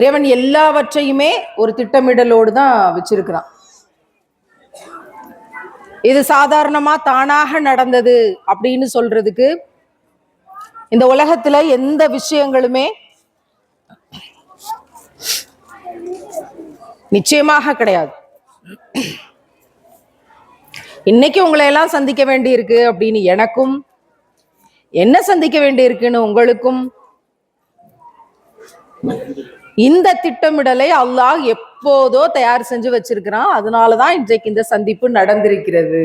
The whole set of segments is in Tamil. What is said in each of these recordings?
இறைவன் எல்லாவற்றையுமே ஒரு திட்டமிடலோடு தான் வச்சிருக்கிறான். இது சாதாரணமா தானாக நடந்தது அப்படின்னு சொல்றதுக்கு இந்த உலகத்துல எந்த விஷயங்களுமே நிச்சயமாக கிடையாது. இன்னைக்கு உங்களை எல்லாம் சந்திக்க வேண்டி இருக்கு அப்படின்னு எனக்கும், என்ன சந்திக்க வேண்டி இருக்குன்னு உங்களுக்கும், இந்த திட்டமிடலை அல்லாஹ் எப்போதோ தயார் செஞ்சு வச்சிருக்கிறான். அதனாலதான் இன்றைக்கு இந்த சந்திப்பு நடந்திருக்கிறது.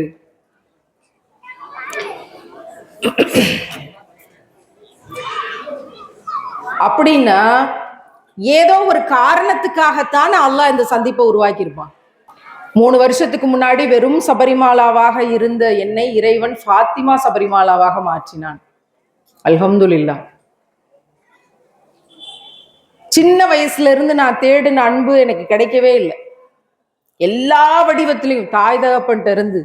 அப்படின்னா ஏதோ ஒரு காரணத்துக்காகத்தான் அல்லாஹ் இந்த சந்திப்பை உருவாக்கி இருப்பான். 3 வருஷத்துக்கு முன்னாடி வெறும் சபரிமாலாவாக இருந்த என்னை இறைவன் ஃபாத்திமா சபரிமாலாவாக மாற்றினான். அல்ஹம்துலில்லாஹ். சின்ன வயசுல இருந்து நான் தேடின அன்பு எனக்கு கிடைக்கவே இல்லை. எல்லா வடிவத்திலையும், தாய் தகப்பன்ட்ட இருந்து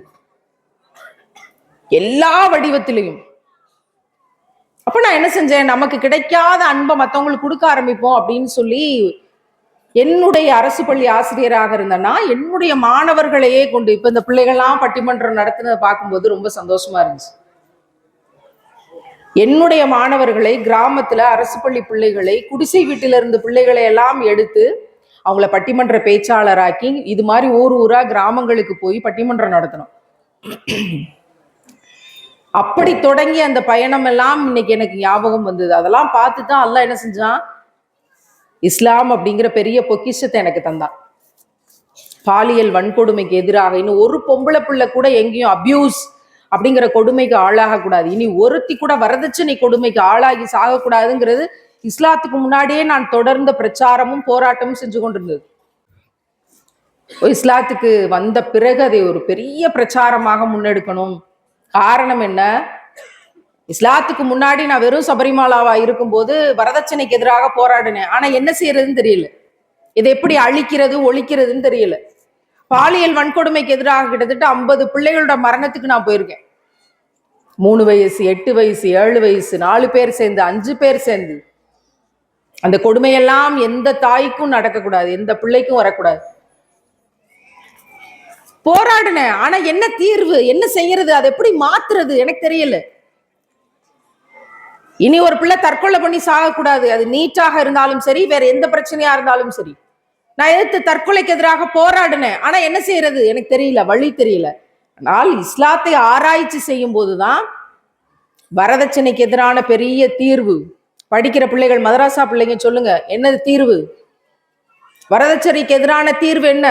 எல்லா வடிவத்திலையும். அப்ப நான் என்ன செஞ்சேன், நமக்கு கிடைக்காத அன்பை மற்றவங்களுக்கு கொடுக்க ஆரம்பிப்போம் அப்படின்னு சொல்லி என்னுடைய அரசு பள்ளி ஆசிரியராக இருந்தேன்னா என்னுடைய மாணவர்களையே கொண்டு, இப்ப இந்த பிள்ளைகள்லாம் பட்டிமன்றம் நடத்தினதை பார்க்கும்போது ரொம்ப சந்தோஷமா இருந்துச்சு. என்னுடைய மாணவர்களை, கிராமத்துல அரசு பள்ளி பிள்ளைகளை, குடிசை வீட்டில இருந்த பிள்ளைகளை எல்லாம் எடுத்து அவங்கள பட்டிமன்ற பேச்சாளராக்கி இது மாதிரி ஊர் ஊரா கிராமங்களுக்கு போய் பட்டிமன்றம் நடத்தணும். அப்படி தொடங்கி அந்த பயணம் எல்லாம் இன்னைக்கு எனக்கு ஞாபகம் வந்தது. அதெல்லாம் பார்த்து தான் அல்லாஹ் என்ன செஞ்சான், இஸ்லாம் அப்படிங்கிற பெரிய பொக்கிஷத்தை எனக்கு தந்தான். பாலியல் வன்கொடுமைக்கு எதிராக இன்னும் ஒரு பொம்பளை பிள்ளை கூட எங்கேயும் அபியூஸ் அப்படிங்கிற கொடுமைக்கு ஆளாக கூடாது, இனி ஒருத்தி கூட வரதட்சணை கொடுமைக்கு ஆளாகி சாகக்கூடாதுங்கிறது இஸ்லாத்துக்கு முன்னாடியே நான் தொடர்ந்த பிரச்சாரமும் போராட்டமும் செஞ்சு கொண்டிருந்தது. இஸ்லாத்துக்கு வந்த பிறகு அதை ஒரு பெரிய பிரச்சாரமாக முன்னெடுக்கணும். காரணம் என்ன, இஸ்லாத்துக்கு முன்னாடி நான் வெறும் சபரிமாலாவா இருக்கும்போது வரதட்சணைக்கு எதிராக போராடினேன். ஆனா என்ன செய்யறதுன்னு தெரியல, இதை எப்படி அழிக்கிறது ஒழிக்கிறதுன்னு தெரியல. பாலியல் வன்கொடுமைக்கு எதிராக கிட்டத்தட்ட 50 பிள்ளைகளோட மரணத்துக்கு நான் போயிருக்கேன். 3 வயசு, 8 வயசு, 7 வயசு, 4 பேர் சேர்ந்து, 5 பேர் சேர்ந்து. அந்த கொடுமையெல்லாம் எந்த தாய்க்கும் நடக்கக்கூடாது, எந்த பிள்ளைக்கும் வரக்கூடாது. போராடினேன். ஆனா என்ன தீர்வு, என்ன செய்யறது, அதை எப்படி மாத்துறது எனக்கு தெரியல. இனி ஒரு பிள்ளை தற்கொலை பண்ணி சாகக்கூடாது, அது நீட்டாக இருந்தாலும் சரி, வேற எந்த பிரச்சனையா இருந்தாலும் சரி. நான் எதிர்த்து தற்கொலைக்கு எதிராக போராடினேன். ஆனா என்ன செய்யறது எனக்கு தெரியல, வழி தெரியல. ஆனால் இஸ்லாத்தை ஆராய்ச்சி செய்யும் போதுதான் வரதட்சணைக்கு எதிரான பெரிய தீர்வு. படிக்கிற பிள்ளைகள், மதராசா பிள்ளைங்க சொல்லுங்க, என்னது தீர்வு? வரதட்சணைக்கு எதிரான தீர்வு என்ன?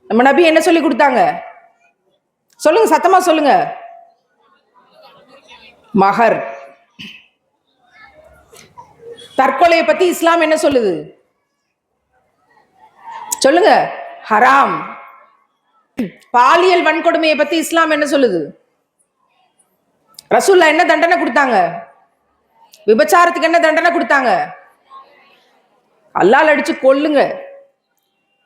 நம்ம நபி என்ன சொல்லி கொடுத்தாங்க சொல்லுங்க, சத்தமா சொல்லுங்க. மகர். தற்கொலையை பத்தி இஸ்லாம் என்ன சொல்லுது சொல்லுங்க? ஹராம். பாலியல் வன்கொடுமையை பத்தி இஸ்லாம் என்ன சொல்லுது? ரசூல்லா என்ன தண்டனை கொடுத்தாங்க? விபச்சாரத்துக்கு என்ன தண்டனை கொடுத்தாங்க? அல்லாஹ் அடிச்சு கொல்லுங்க.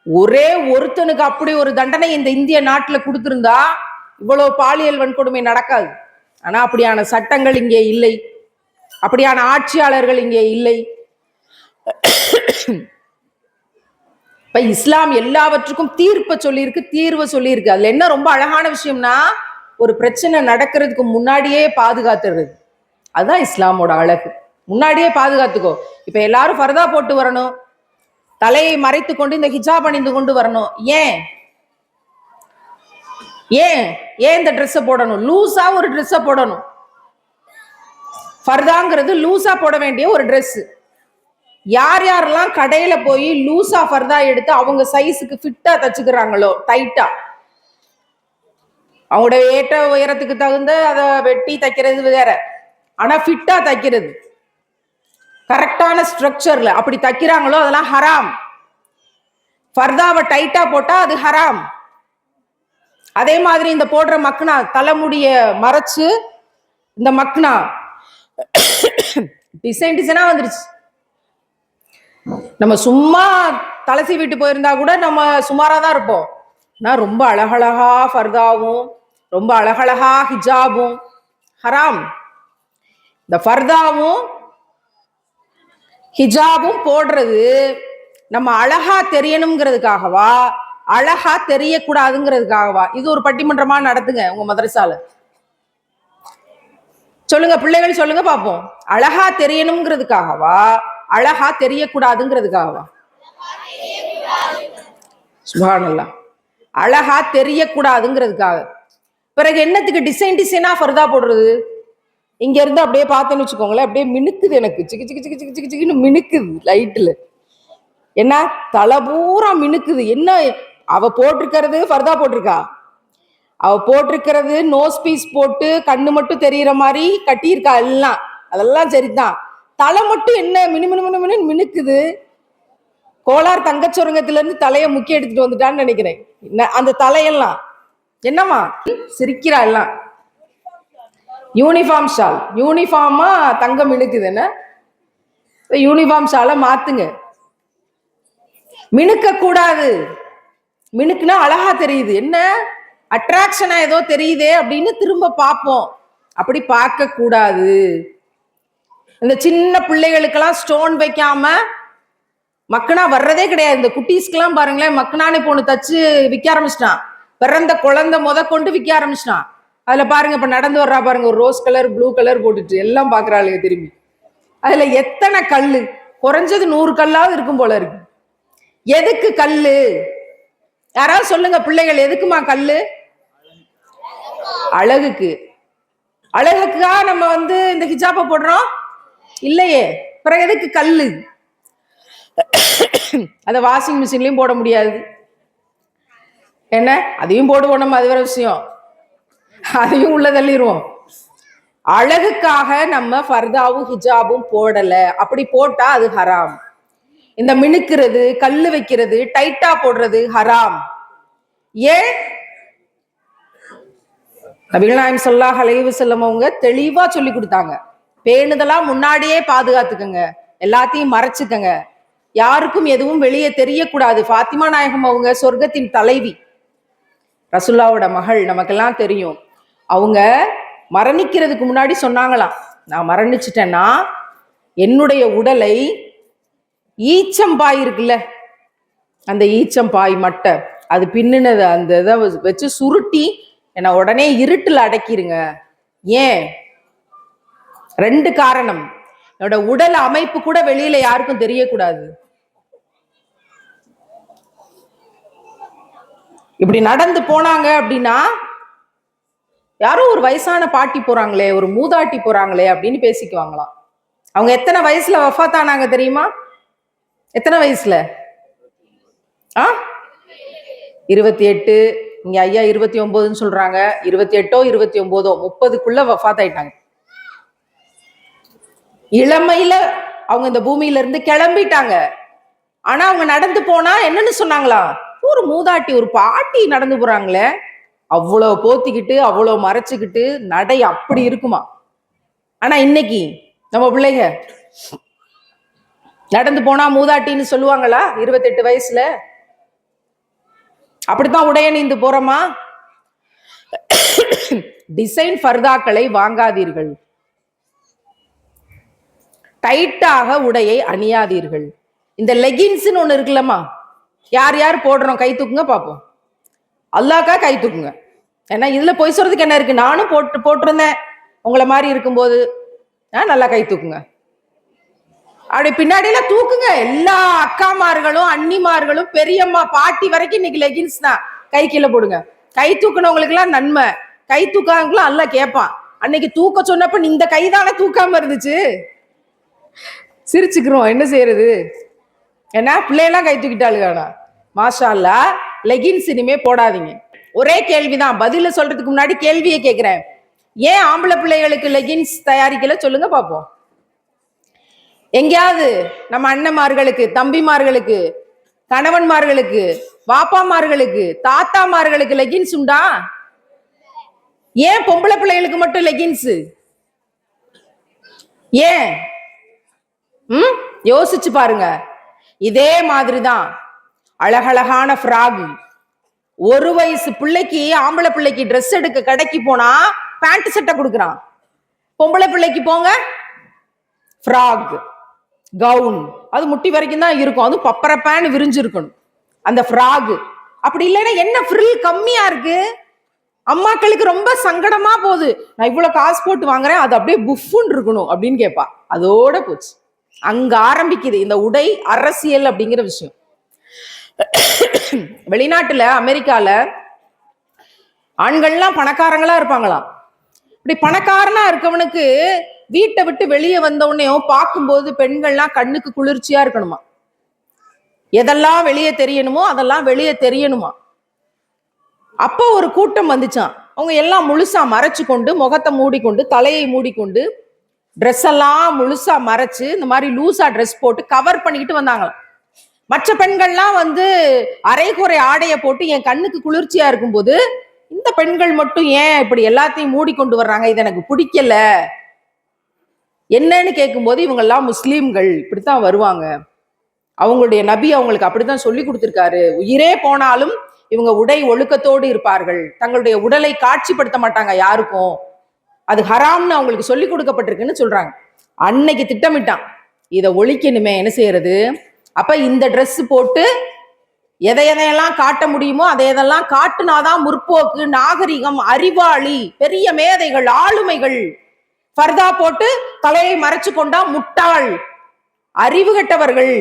ஒரே ஒருத்தனுக்கு அப்படி ஒரு தண்டனை இந்த இந்திய நாட்டில் கொடுத்திருந்தா இவ்வளவு பாலியல் வன்கொடுமை நடக்காது. ஆனா அப்படியான சட்டங்கள் இங்கே இல்லை, அப்படியான ஆட்சியாளர்கள் இங்கே இல்லை. இப்ப இஸ்லாம் எல்லாவற்றுக்கும் தீர்ப்பை சொல்லியிருக்கு, தீர்வை சொல்லியிருக்கு. அதுல என்ன ரொம்ப அழகான விஷயம்னா, ஒரு பிரச்சனை நடக்கிறதுக்கு முன்னாடியே பாதுகாத்துறது. அதுதான் இஸ்லாமோட அழகு. முன்னாடியே பாதுகாத்துக்கோ. இப்ப எல்லாரும் ஃபர்தா போட்டு வரணும், தலையை மறைத்து கொண்டு இந்த ஹிஜாப் அணிந்து கொண்டு வரணும். ஏன் ஏன் ஏன் இந்த ட்ரெஸ்ஸை போடணும்? லூசா ஒரு ட்ரெஸ்ஸை போடணும். ஃபர்தாங்கிறது லூசா போட வேண்டிய ஒரு ட்ரெஸ். யார் யாரெல்லாம் கடையில போய் லூசா ஃபர்தா எடுத்து அவங்க சைஸுக்கு ஃபிட்டா தச்சுக்கிறாங்களோ, டைட்டா, அவங்களோட ஏற்ற உயரத்துக்கு தகுந்த அதை வெட்டி தைக்கிறது வேற, ஆனா ஃபிட்டா தைக்கிறது, கரெக்டான ஸ்ட்ரக்சர்ல அப்படி தைக்கிறாங்களோ அதெல்லாம் ஹராம். ஃபர்தாவை டைட்டா போட்டா அது ஹராம். அதே மாதிரி இந்த போடுற மக்னா, தலைமுடிய மறைச்சு இந்த மக்னா டிசைன் டிசைனா வந்துருச்சு. நம்ம சும்மா தலை சீவிட்டு போயிருந்தா கூட நம்ம சுமாரா தான் இருப்போம். நான் ரொம்ப அழகழகா ஃபர்தாவும் ரொம்ப அழகழகா ஹிஜாபும் ஹராம். இந்த ஃபர்தாவும் ஹிஜாபும் போடுறது நம்ம அழகா தெரியணுங்கிறதுக்காகவா, அழகா தெரியக்கூடாதுங்கிறதுக்காகவா? இது ஒரு பட்டிமன்றமா நடத்துங்க உங்க மதரசால. சொல்லுங்க பிள்ளைகள், சொல்லுங்க பாப்போம். அழகா தெரியணுங்கிறதுக்காகவா, அழகா தெரியக்கூடாதுங்கிறதுக்காகவா? சுப்ஹானல்லாஹ். அழகா தெரியக்கூடாதுங்கிறதுக்காக. பிறகு என்னத்துக்கு டிசைனா ஃபர்தா போடுறது? இங்க இருந்து அப்படியே பார்த்தேன்னு வச்சுக்கோங்களேன், அப்படியே மினுக்குது, எனக்கு சிக்கு சிக்கு சிக்கு சிக்கு சிக்கு சிக்குன்னு மினுக்குது லைட்ல. என்ன தலை பூரா மினுக்குது. என்ன அவ போட்டிருக்கிறது ஃபர்தா போட்டிருக்கா, அவ போட்டிருக்கிறது நோஸ் பீஸ் போட்டு கண்ணு மட்டும் தெரியற மாதிரி கட்டியிருக்கா எல்லாம், அதெல்லாம் சரிதான். தலை மட்டும் என்ன மினு மினு மினு மினு மினுக்குது. கோலார் தங்கச்சுரங்கத்துல இருந்து தலையை முக்கிய எடுத்துட்டு வந்துட்டான்னு நினைக்கிறேன். அந்த தலையெல்லாம் என்னமா சிரிக்கிறா எல்லாம். யூனிஃபார்ம் ஷால், யூனிஃபார்மா தங்கம் மினுக்குது. என்ன யூனிஃபார்ம் ஷாலை மாத்துங்க. மினுக்க கூடாது. மினுக்குனா அழகா தெரியுது, என்ன அட்ராக்ஷனா ஏதோ தெரியுதே அப்படின்னு திரும்ப பார்ப்போம். அப்படி பார்க்க கூடாது. இந்த சின்ன பிள்ளைகளுக்கெல்லாம் ஸ்டோன் வைக்காம மக்கனா வர்றதே கிடையாது. இந்த குட்டீஸ்க்கெல்லாம் பாருங்களேன், மக்கனானே போன தச்சு விற்க ஆரம்பிச்சிட்டான். பிறந்த குழந்தை கொண்டு விற்க ஆரம்பிச்சிட்டான். அதுல பாருங்க, இப்ப நடந்து வர்றா பாருங்க, ஒரு ரோஸ் கலர் ப்ளூ கலர் போட்டுட்டு எல்லாம் பாக்குறாளுங்க திரும்பி. அதுல எத்தனை கல்லு, குறைஞ்சது 100 கல்லாவது இருக்கும் போல இருக்கு. எதுக்கு கல்லு? யாராவது சொல்லுங்க பிள்ளைகள், எதுக்குமா கல்லு? அழகுக்கு. அழகுக்கா நம்ம இந்த ஹிஜாப போடுறோம் இல்லையே. பிறகு எதுக்கு கல்லு? அத வாஷிங் மிஷின்லயும் போட முடியாது. என்ன அதையும் போடுவோம் நம்ம, அது வேற விஷயம், அதையும் உள்ள தள்ளிடுவோம். அழகுக்காக நம்ம ஃபர்தாவும் ஹிஜாபும் போடல. அப்படி போட்டா அது ஹராம். இந்த மினுக்கிறது, கல்லு வைக்கிறது, டைட்டா போடுறது ஹராம். ஏன்? நபிகள் நாயகம் ஸல்லல்லாஹு அலைஹி வஸல்லம் அவங்க தெளிவா சொல்லி கொடுத்தாங்க. பேணுதலா முன்னாடியே பாதுகாத்துக்கங்க, எல்லாத்தையும் மறைச்சுக்கங்க, யாருக்கும் எதுவும் வெளியே தெரியக்கூடாது. ஃபாத்திமா நாயகம் அவங்க சொர்க்கத்தின் தலைவி, ரசூலுல்லாவோட மகள், நமக்கெல்லாம் தெரியும். அவங்க மரணிக்கிறதுக்கு முன்னாடி சொன்னாங்களாம், நான் மரணிச்சிட்டேன்னா என்னுடைய உடலை ஈச்சம்பாய் இருக்குல்ல, அந்த ஈச்சம்பாய் மட்டை அது பின்னுனது அந்த இதை வச்சு சுருட்டி என்ன உடனே இருட்டுல அடக்கிருங்க. ஏன்? 2 காரணம். என்னோட உடல் அமைப்பு கூட வெளியில யாருக்கும் தெரியக்கூடாது. இப்படி நடந்து போனாங்க அப்படின்னா, யாரோ ஒரு வயசான பாட்டி போறாங்களே, ஒரு மூதாட்டி போறாங்களே அப்படின்னு பேசிக்குவாங்களாம். அவங்க எத்தனை வயசுல வஃபாத்தானாங்க தெரியுமா? எத்தனை வயசுல? 28. இங்க ஐயா 29ன்னு சொல்றாங்க. 28ஓ 29ஓ 30க்குள்ள வஃபாத் ஆயிட்டாங்க. இளமையில அவங்க இந்த பூமியில இருந்து கிளம்பிட்டாங்க. ஆனா அவங்க நடந்து போனா என்னன்னு சொன்னாங்களா, ஒரு மூதாட்டி, ஒரு பாட்டி நடந்து போறாங்களே, அவ்வளவு போத்திக்கிட்டு அவ்வளவு மறைச்சுக்கிட்டு நடை அப்படி இருக்குமா. ஆனா இன்னைக்கு நம்ம பிள்ளைங்க நடந்து போனா மூதாட்டின்னு சொல்லுவாங்களா? 28 வயசுல அப்படித்தான் உடையணிந்து போறோமா? டிசைன் ஃபர்தாக்களை வாங்காதீர்கள், டைட்டாக உடையை அணியாதீர்கள். இந்த லெகின்ஸ்னு ஒண்ணு இருக்குல்லம்மா, யார் யார் போடுறோம் கை தூக்குங்க பாப்போம். அல்லாக்கா கை தூக்குங்க. ஏன்னா இதுல போய் சொல்றதுக்கு என்ன இருக்கு? நானும் போட்டிருந்தேன் உங்களை மாதிரி இருக்கும்போது. நல்லா கை தூக்குங்க. அப்படி பின்னாடியில தூக்குங்க. எல்லா அக்காமார்களும் அண்ணிமார்களும் பெரியம்மா பாட்டி வரைக்கும் இன்னைக்கு லெகின்ஸ் தான். கை கீழே போடுங்க. கை தூக்குனவங்களுக்கு எல்லாம் நன்மை, கை தூக்காங்களும் அல்ல கேட்பான். அன்னைக்கு தூக்க சொன்னப்ப இந்த கை தானே தூக்காம இருந்துச்சு. சிரிச்சுக்கிறோம், என்ன செய்யறது? ஏன்னா பிள்ளையெல்லாம் கை தூக்கிட்டாளுங்க. மாஷா அல்லாஹ். லெகின்ஸ் இனிமே போடாதீங்க. ஒரே கேள்விதான், பதில சொல்றதுக்கு முன்னாடி கேள்வியை கேட்கிறேன். ஏன் ஆம்பளை பிள்ளைகளுக்கு லெகின்ஸ் தயாரிக்கல சொல்லுங்க பாப்போம். எங்கேயாவது நம்ம அண்ணன்மார்களுக்கு, தம்பிமார்களுக்கு, கணவன்மார்களுக்கு, வாப்பாமார்களுக்கு, தாத்தாமார்களுக்கு லெகின்ஸ் உண்டா? ஏன் பொம்பளை பிள்ளைகளுக்கு மட்டும் லெகின்ஸ்? ஏன்? யோசிச்சு பாருங்க. இதே மாதிரிதான் அழகழகான ஃப்ராக். 1 வயசு பிள்ளைக்கு, ஆம்பளை பிள்ளைக்கு ட்ரெஸ் எடுக்க கடைக்கு போனா பேண்ட் சட்டை கொடுக்குறான். பொம்பளை பிள்ளைக்கு போங்க ஃப்ராக். கவுன் அது முட்டி வரைக்கும் தான் இருக்கும், அது பப்பரப்பேன்னு விரிஞ்சிருக்கணும் அந்த ஃப்ராக். அப்படி இல்லைன்னா என்ன ஃப்ரில் கம்மியா இருக்கு, அம்மாக்களுக்கு ரொம்ப சங்கடமா போகுது, நான் இவ்வளவு காசு போட்டு வாங்குறேன் அது அப்படியே புஃப்னு இருக்கணும் அப்படின்னு கேட்பா. அதோட போச்சு, அங்க ஆரம்பிக்குது இந்த உடை அரசியல் அப்படிங்கிற விஷயம். வெளிநாட்டுல அமெரிக்கால ஆண்கள்லாம் பணக்காரங்களா இருப்பாங்களாம். இப்படி பணக்காரனா இருக்கவனுக்கு வீட்டை விட்டு வெளியே வந்தவொடனே பார்க்கும்போது பெண்கள்லாம் கண்ணுக்கு குளிர்ச்சியா இருக்கணுமா, எதெல்லாம் வெளியே தெரியணுமோ அதெல்லாம் வெளியே தெரியணுமா. அப்போ ஒரு கூட்டம் வந்துச்சான், அவங்க எல்லாம் முழுசா மறைச்சு கொண்டு, முகத்தை மூடிக்கொண்டு, தலையை மூடிக்கொண்டு, ட்ரெஸ் எல்லாம் முழுசா மறைச்சு இந்த மாதிரி லூசா ட்ரெஸ் போட்டு கவர் பண்ணிக்கிட்டு வந்தாங்களாம். மற்ற பெண்கள்லாம் வந்து அரைகுறை ஆடைய போட்டு என் கண்ணுக்கு குளிர்ச்சியா இருக்கும்போது இந்த பெண்கள் மட்டும் ஏன் இப்படி எல்லாத்தையும் மூடிக்கொண்டு வர்றாங்க, இது எனக்கு பிடிக்கல. என்னன்னு கேட்கும்போது இவங்கெல்லாம் முஸ்லீம்கள், இப்படித்தான் வருவாங்க, அவங்களுடைய நபி அவங்களுக்கு அப்படித்தான் சொல்லி கொடுத்திருக்காரு, உயிரே போனாலும் இவங்க உடை ஒழுக்கத்தோடு இருப்பார்கள், தங்களுடைய உடலை காட்சிப்படுத்த மாட்டாங்க யாருக்கும், அது ஹராம்னு அவங்களுக்கு சொல்லி கொடுக்கப்பட்டிருக்குன்னு சொல்றாங்க. அன்னைக்கு திட்டமிட்டான் இதை ஒழிக்கணுமே, என்ன செய்யறது. அப்ப இந்த ட்ரெஸ் போட்டு எதையெல்லாம் காட்ட முடியுமோ அதையெல்லாம் காட்டுனாதான் முற்போக்கு, நாகரிகம், அறிவாளி, பெரிய மேதைகள், ஆளுமைகள். பர்தா போட்டு தலையை மறைச்சு கொண்டா முட்டாள், அறிவு கெட்டவர்கள்,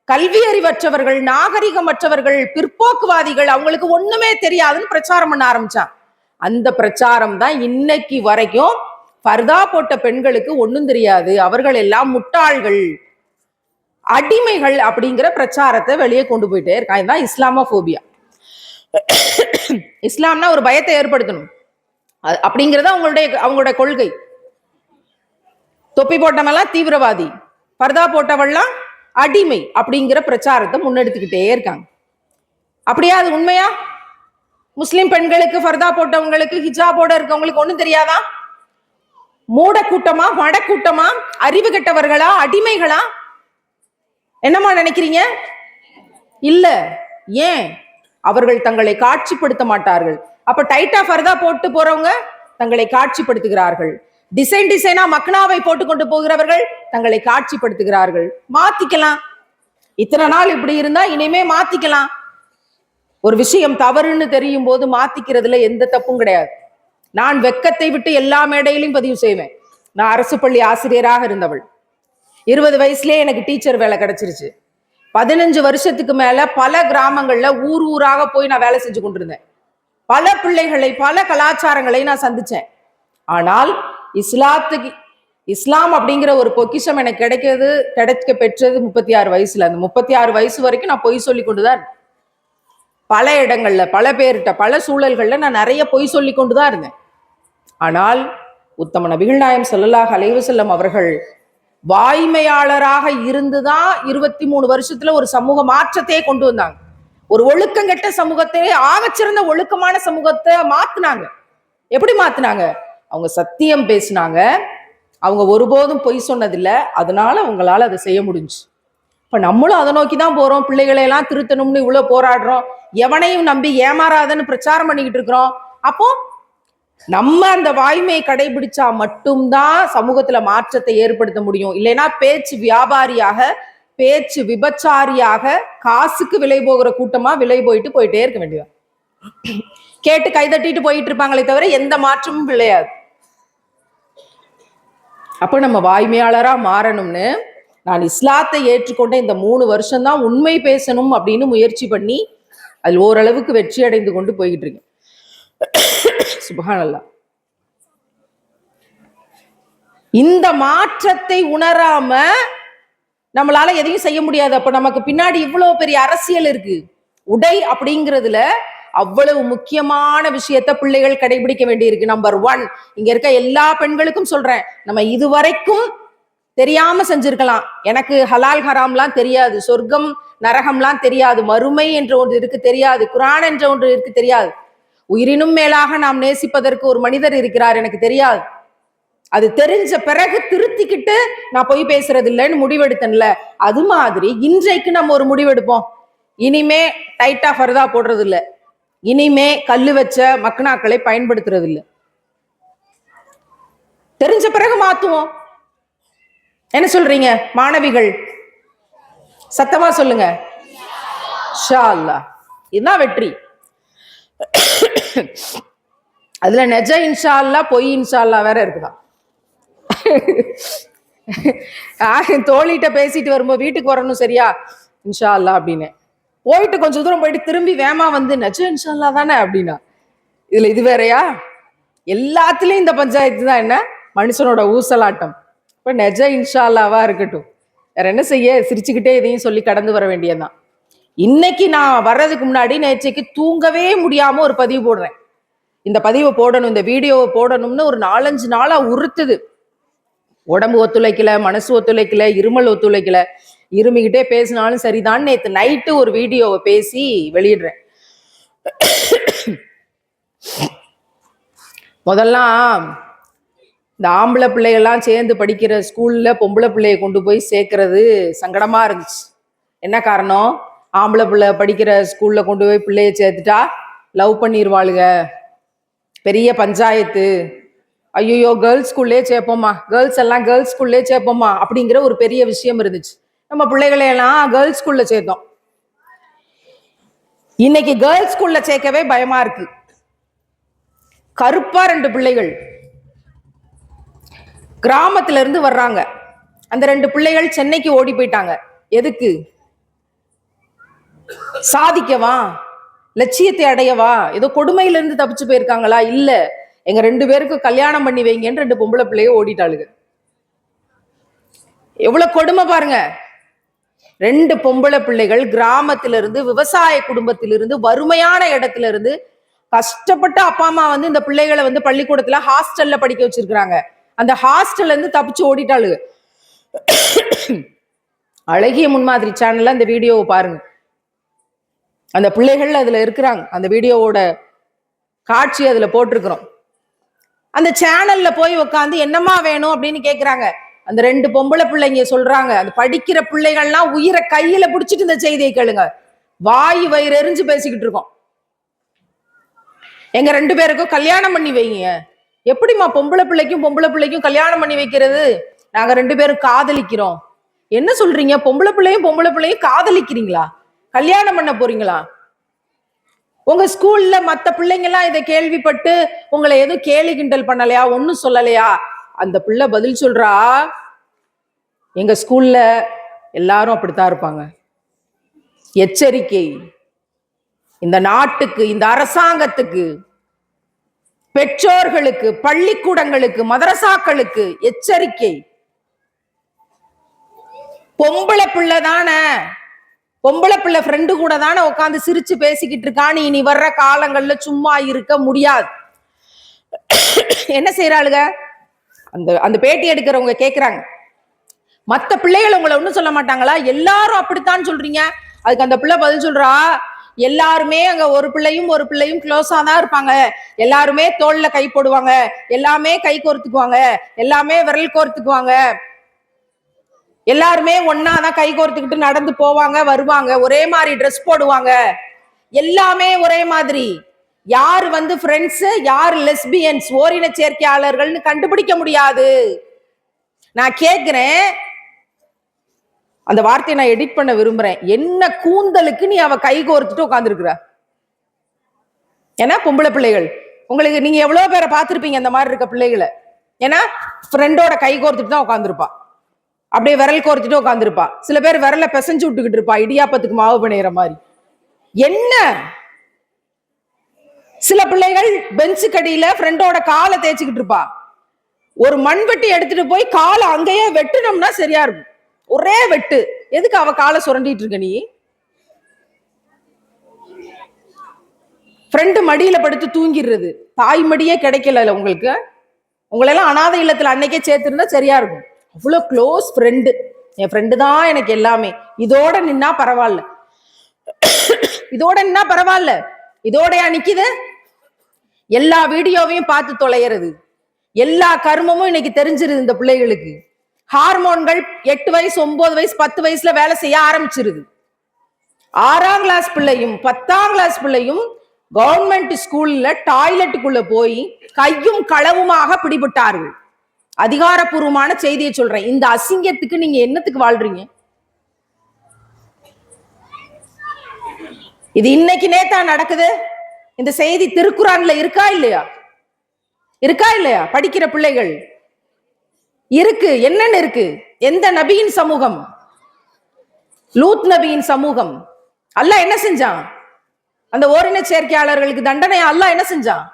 கல்வி அறிவற்றவர்கள், நாகரிகமற்றவர்கள், பிற்போக்குவாதிகள், அவங்களுக்கு ஒண்ணுமே தெரியாதுன்னு பிரச்சாரம் பண்ண ஆரம்பிச்சான். அந்த பிரச்சாரம் தான் இன்னைக்கு வரைக்கும் பர்தா போட்ட பெண்களுக்கு ஒண்ணும் தெரியாது, அவர்கள் எல்லாம் முட்டாள்கள், அடிமைகள் அப்படிங்கிற பிரச்சாரத்தை வெளியே கொண்டு போயிட்டே இருக்கான். இதுதான் இஸ்லாமோபோபியா. இஸ்லாம்னா ஒரு பயத்தை ஏற்படுத்தணும் அப்படிங்கிறது அவங்களுடைய கொள்கை. தொப்பி போட்டவெல்லாம் தீவிரவாதி, பர்தா போட்டவெல்லாம் அடிமை அப்படிங்கிற பிரச்சாரத்தை முன்னெடுத்துக்கிட்டே இருக்காங்க. அப்படியா அது உண்மையா? முஸ்லிம் பெண்களுக்கு, பர்தா போட்டவங்களுக்கு, ஹிஜாபோட இருக்கவங்களுக்கு ஒண்ணும் தெரியாதா? மூட கூட்டமா, மட கூட்டமா, அறிவு கெட்டவர்களா, அடிமைகளா? என்னமா நினைக்கிறீங்க? இல்ல. ஏன்? அவர்கள் தங்களை காட்சிப்படுத்த மாட்டார்கள். அப்ப டைட்டா பர்தா போட்டு போறவங்க தங்களை காட்சிப்படுத்துகிறார்கள், டிசைனா மக்னாவை போட்டு கொண்டு போகிறவர்கள் தங்களை காட்சிப்படுத்துகிறார்கள். மாத்திக்கலாம், இத்தனை நாள் இப்படி இருந்தா இனிமே மாத்திக்கலாம். ஒரு விஷயம் தவறுன்னு தெரியும் போது மாத்திக்கிறதுல எந்த தப்பும் கிடையாது. நான் வெக்கத்தை விட்டு எல்லா மேடையிலும் பதிவு செய்வேன். நான் அரசு பள்ளி ஆசிரியராக இருந்தவள். 20 வயசுலயே எனக்கு டீச்சர் வேலை கிடைச்சிருச்சு. 15 வருஷத்துக்கு மேல பல கிராமங்கள்ல ஊர் ஊராக போய் நான் வேலை செஞ்சு கொண்டிருந்தேன். பல பிள்ளைகளை, பல கலாச்சாரங்களை நான் சந்திச்சேன். ஆனால் இஸ்லாம் அப்படிங்கிற ஒரு பொக்கிஷம் எனக்கு கிடைக்க பெற்றது 36 வயசுல. அந்த 36 வயசு வரைக்கும் நான் பொய் சொல்லி கொண்டுதான், பல இடங்கள்ல, பல பேர்கிட்ட, பல சூழல்கள்ல நான் நிறைய பொய் சொல்லி கொண்டுதான் இருந்தேன். ஆனால் உத்தம நபிகள் நாயகம் ஸல்லல்லாஹு அலைஹி வஸல்லம் அவர்கள் வாய்மையாளராக இருந்துதான் 23 வருஷத்துல ஒரு சமூக மாற்றத்தையே கொண்டு வந்தாங்க. ஒரு ஒழுக்கங்கெட்ட சமூகத்தை ஆகச்சிறந்த ஒழுக்கமான சமூகத்தை மாத்தினாங்க. எப்படி மாத்தினாங்க? அவங்க சத்தியம் பேசினாங்க, அவங்க ஒருபோதும் பொய் சொன்னதில்லை, அதனால அவங்களால அதை செய்ய முடிஞ்சு. இப்ப நம்மளும் அதை நோக்கி தான் போறோம். பிள்ளைகளை எல்லாம் திருத்தணும்னு இவ்வளவு போராடுறோம், எவனையும் நம்பி ஏமாறாதன்னு பிரச்சாரம் பண்ணிக்கிட்டு இருக்கிறோம். அப்போ நம்ம அந்த வாய்மையை கடைபிடிச்சா மட்டும்தான் சமூகத்துல மாற்றத்தை ஏற்படுத்த முடியும். இல்லைன்னா பேச்சு வியாபாரியாக, பேச்சு விபச்சாரியாக, காசுக்கு விலை போகிற கூட்டமா விலை போயிட்டே இருக்க வேண்டியது. கேட்டு கைதட்டிட்டு போயிட்டு இருப்பாங்களே தவிர எந்த மாற்றமும் விளையாது. அப்ப நம்ம வாய்மையாளரா மாறணும்னு நான் இஸ்லாத்தை ஏற்றுக்கொண்ட இந்த 3 வருஷம் தான் உண்மை பேசணும் அப்படின்னு முயற்சி பண்ணி அதில் ஓரளவுக்கு வெற்றி அடைந்து கொண்டு போய்கிட்டு இருக்கேன். சுப்ஹானல்லாஹ். இந்த மாற்றத்தை உணராம நம்மளால எதையும் செய்ய முடியாது. அப்ப நமக்கு பின்னாடி இவ்வளவு பெரிய அரசியல் இருக்கு. உடை அப்படிங்கிறதுல அவ்வளவு முக்கியமான விஷயத்த பிள்ளைகள் கடைபிடிக்க வேண்டி இருக்கு. நம்பர் 1, இங்க இருக்க எல்லா பெண்களுக்கும் சொல்றேன், நம்ம இதுவரைக்கும் தெரியாம செஞ்சிருக்கலாம். எனக்கு ஹலால் ஹராம்லாம் தெரியாது, சொர்க்கம் நரகம்லாம் தெரியாது, மறுமை என்ற ஒன்று இருக்கு தெரியாது, குர்ஆன் என்ற ஒன்று இருக்கு தெரியாது, உயிரினும் மேலாக நாம் நேசிப்பதற்கு ஒரு மனிதர் இருக்கிறார் எனக்கு தெரியாது. அது தெரிஞ்ச பிறகு திருத்திக்கிட்டு நான் பொய் பேசுறது இல்லைன்னு முடிவெடுத்தேன்ல, அது மாதிரி இன்றைக்கு நம்ம ஒரு முடிவெடுப்போம். இனிமே டைட்டா ஃபர்தா போடுறது இல்லை, இனிமே கல்லு வச்ச மக்னாக்களை பயன்படுத்துறது இல்லை. தெரிஞ்ச பிறகு மாத்துவோம். என்ன சொல்றீங்க மாணவிகள்? சத்தமா சொல்லுங்க. இன்ஷா அல்லாஹ். இதுதான் வெற்றி. அதுல நெஜ இன்ஷா அல்லாஹ், பொய் இன்ஷா அல்லாஹ் வேற இருக்குதான். தோழிட்ட பேசிட்டு வரும்போது வீட்டுக்கு வரணும் சரியா இன்ஷா அல்லாஹ் அப்படின்னு போயிட்டு கொஞ்சம் தூரம் போயிட்டு திரும்பி வேமா வந்து நெஜ இன்ஷா அல்லாஹ் தானே அப்படின்னா, இதுல இது வேறையா? எல்லாத்துலயும் இந்த பஞ்சாயத்து தான். என்ன மனுஷனோட ஊசலாட்டம். இப்ப நெஜ இன்ஷா அல்லாஹ்வா இருக்கட்டும், வேற என்ன செய்ய, சிரிச்சுக்கிட்டே இதையும் சொல்லி கடந்து வர வேண்டியதுதான். இன்னைக்கு நான் வர்றதுக்கு முன்னாடி நேற்றைக்கு தூங்கவே முடியாம ஒரு பதிவு போடுறேன். இந்த பதிவை போடணும், இந்த வீடியோவை போடணும்னு ஒரு 4-5 நாளா உறுத்துது. உடம்பு ஒத்துழைக்கல, மனசு ஒத்துழைக்கல, இருமல் ஒத்துழைக்கல. இருமிக்கிட்டே பேசினாலும் சரிதான். நேற்று நைட்டு ஒரு வீடியோவை பேசி வெளியிடுறேன். முதல்லாம் இந்த ஆம்பளை பிள்ளைகள்லாம் சேர்ந்து படிக்கிற ஸ்கூல்ல பொம்பளை பிள்ளைய கொண்டு போய் சேர்க்கறது சங்கடமா இருந்துச்சு. என்ன காரணம்? ஆம்பளை பிள்ளை படிக்கிற ஸ்கூல்ல கொண்டு போய் பிள்ளைய சேர்த்துட்டா லவ் பண்ணிடுவாளுங்க, பெரிய பஞ்சாயத்து. ஐயோ கேர்ள்ஸ் ஸ்கூல்லே சேர்ப்போமா, கேர்ள்ஸ் எல்லாம் கேர்ள்ஸ் ஸ்கூல்லே சேர்ப்போமா அப்படிங்கிற ஒரு பெரிய விஷயம் இருந்துச்சு. நம்ம பிள்ளைகளையெல்லாம் கேர்ள்ஸ் ஸ்கூல்ல சேர்த்தோம். இன்னைக்கு கேர்ள்ஸ் ஸ்கூல்ல சேர்க்கவே பயமா இருக்கு. கருப்பா 2 பிள்ளைகள் கிராமத்துல இருந்து வர்றாங்க. அந்த 2 பிள்ளைகள் சென்னைக்கு ஓடி போயிட்டாங்க. எதுக்கு? சாதிக்கவா, லட்சியத்தை அடையவா? ஏதோ கொடுமையில இருந்து தப்பிச்சு போயிருக்காங்களா? இல்ல, எங்க 2 பேருக்கும் கல்யாணம் பண்ணி வைங்கன்னு 2 பொம்பளை பிள்ளைய ஓடிட்டாளுங்க. எவ்வளவு கொடுமை பாருங்க. 2 பொம்பளை பிள்ளைகள் கிராமத்திலிருந்து, விவசாய குடும்பத்திலிருந்து, வறுமையான இடத்துல இருந்து கஷ்டப்பட்ட அப்பா அம்மா வந்து இந்த பிள்ளைகளை வந்து பள்ளிக்கூடத்துல ஹாஸ்டல்ல படிக்க வச்சிருக்காங்க. அந்த ஹாஸ்டல்ல இருந்து தப்பிச்சு ஓடிட்டாளுங்க. அழகிய முன்மாதிரி சேனல்ல அந்த வீடியோவை பாருங்க. அந்த பிள்ளைகள் அதுல இருக்கிறாங்க. அந்த வீடியோவோட காட்சி அதுல போட்டிருக்கிறோம். அந்த சேனல்ல போய் உட்காந்து என்னமா வேணும் அப்படின்னு கேக்குறாங்க. அந்த 2 பொம்பளை பிள்ளைங்க சொல்றாங்க, அந்த படிக்கிற பிள்ளைகள்லாம் உயிரை கையில பிடிச்சிட்டு இந்த செய்தியை கேளுங்க. வாய் வயிறு எரிஞ்சு பேசிக்கிட்டு இருக்கோம். எங்க 2 பேருக்கும் கல்யாணம் பண்ணி வைங்க. எப்படிமா பொம்பளை பிள்ளைக்கும் கல்யாணம் பண்ணி வைக்கிறது? நாங்க 2 பேரும் காதலிக்கிறோம். என்ன சொல்றீங்க? பொம்பளை பிள்ளையும் காதலிக்கிறீங்களா? கல்யாணம் பண்ண போறீங்களா? உங்க ஸ்கூல்ல மத்த பிள்ளைங்க எல்லாம் இதை கேள்விப்பட்டு உங்களை எதுவும் கேலி கிண்டல் பண்ணலையா? ஒன்னும் சொல்லலையா? அந்த பிள்ளை பதில் சொல்றா, எங்க ஸ்கூல்ல எல்லாரும் அப்படித்தான் இருப்பாங்க. எச்சரிக்கை, இந்த நாட்டுக்கு, இந்த அரசாங்கத்துக்கு, பெற்றோர்களுக்கு, பள்ளிக்கூடங்களுக்கு, மதரசாக்களுக்கு எச்சரிக்கை. பொம்பளை பிள்ளை தானே, பொம்பளை பிள்ளை ஃப்ரெண்டு கூட தானே உட்காந்து சிரிச்சு பேசிக்கிட்டு இருக்கான்னு இனி வர்ற காலங்கள்ல சும்மா இருக்க முடியாது. என்ன செய்யறாளுங்க? அந்த பேட்டி எடுக்கிறவங்க கேக்குறாங்க, மத்த பிள்ளைகள் உங்களை ஒண்ணும் சொல்ல மாட்டாங்களா? எல்லாரும் அப்படித்தான் சொல்றீங்க. அதுக்கு அந்த பிள்ளை பதில் சொல்றா, எல்லாருமே அங்க ஒரு பிள்ளையும் க்ளோஸா தான் இருப்பாங்க. எல்லாருமே தோல்ல கை போடுவாங்க, எல்லாமே கை கோர்த்துக்குவாங்க, எல்லாமே விரல் கோர்த்துக்குவாங்க, எல்லாருமே ஒன்னாதான் கை கோர்த்துக்கிட்டு நடந்து போவாங்க வருவாங்க, ஒரே மாதிரி ட்ரெஸ் போடுவாங்க, எல்லாமே ஒரே மாதிரி. யார் வந்து ஃப்ரெண்ட்ஸ், யார் லெஸ்பியன்ஸ், ஓரின சேர்க்கையாளர்கள்னு கண்டுபிடிக்க முடியாது. நான் கேட்கிறேன், அந்த வார்த்தையை நான் எடிட் பண்ண விரும்புறேன். என்ன கூந்தலுக்கு நீ அவ கை கோர்த்துட்டு உட்காந்துருக்குற? ஏன்னா பொம்பளை பிள்ளைகள், உங்களுக்கு நீங்க எவ்வளவு பேரை பார்த்திருப்பீங்க அந்த மாதிரி இருக்க பிள்ளைகளை. ஏன்னா ஃப்ரெண்டோட கை கோர்த்துட்டு தான் உட்காந்துருப்பா, அப்படியே விரல் கோர்த்துட்டு உட்காந்துருப்பா. சில பேர் விரல பிசைஞ்சு விட்டுக்கிட்டு இருப்பா, இடியாப்பத்துக்கு மாவு பிணையிற மாதிரி. என்ன சில பிள்ளைகள் பெஞ்சு கடியில ஃப்ரெண்டோட காலை தேய்ச்சிக்கிட்டு இருப்பா. ஒரு மண்வெட்டி எடுத்துட்டு போய் காலை அங்கேயே வெட்டுனோம்னா சரியா இருக்கும். ஒரே வெட்டு. எதுக்கு அவ காலை சுரண்டிட்டு இருக்க? நீ ஃப்ரெண்டு மடியில படுத்து தூங்கிடுறது. தாய் மடியே கிடைக்கல உங்களுக்கு. உங்களெல்லாம் அனாதை இல்லத்துல அன்னைக்கே சேர்த்துருந்தா சரியா இருக்கும். அவ்வளவு க்ளோஸ் ஃப்ரெண்டு. என் ஃப்ரெண்டு தான் எனக்கு எல்லாமே. இதோட நின்னா பரவாயில்ல, இதோட நின்னா பரவாயில்ல. இதோடயா நிக்குது? எல்லா வீடியோவையும் பார்த்து தொலைகிறது. எல்லா கர்மமும் இன்னைக்கு தெரிஞ்சிருது இந்த பிள்ளைகளுக்கு. ஹார்மோன்கள் 8 வயசு 9 வயசு 10 வயசுல வேலை செய்ய ஆரம்பிச்சிருது. 6ஆம் கிளாஸ் பிள்ளையும் 10ஆம் கிளாஸ் பிள்ளையும் கவர்மெண்ட் ஸ்கூல்ல டாய்லெட்டுக்குள்ள போய் கையும் களவுமாக பிடிபட்டார்கள். அதிகாரப்பூர்வமான செய்தியை சொல்றேன். இந்த அசிங்கத்துக்கு நீங்க என்னத்துக்கு வாழ்றீங்க? இது இன்னைக்கு நேத்தா நடக்குது. இந்த செய்தி திருக்குறான்ல இருக்கா இல்லையா? இருக்கா இல்லையா? படிக்கிற பிள்ளைகள் இருக்கு. என்னன்னு இருக்கு? எந்த நபியின் சமூகம்? லூத் நபியின் சமூகம். அல்லாஹ் என்ன செஞ்சான்? அந்த ஓரின சேர்க்கையாளர்களுக்கு தண்டனை அல்லாஹ் என்ன செஞ்சான்?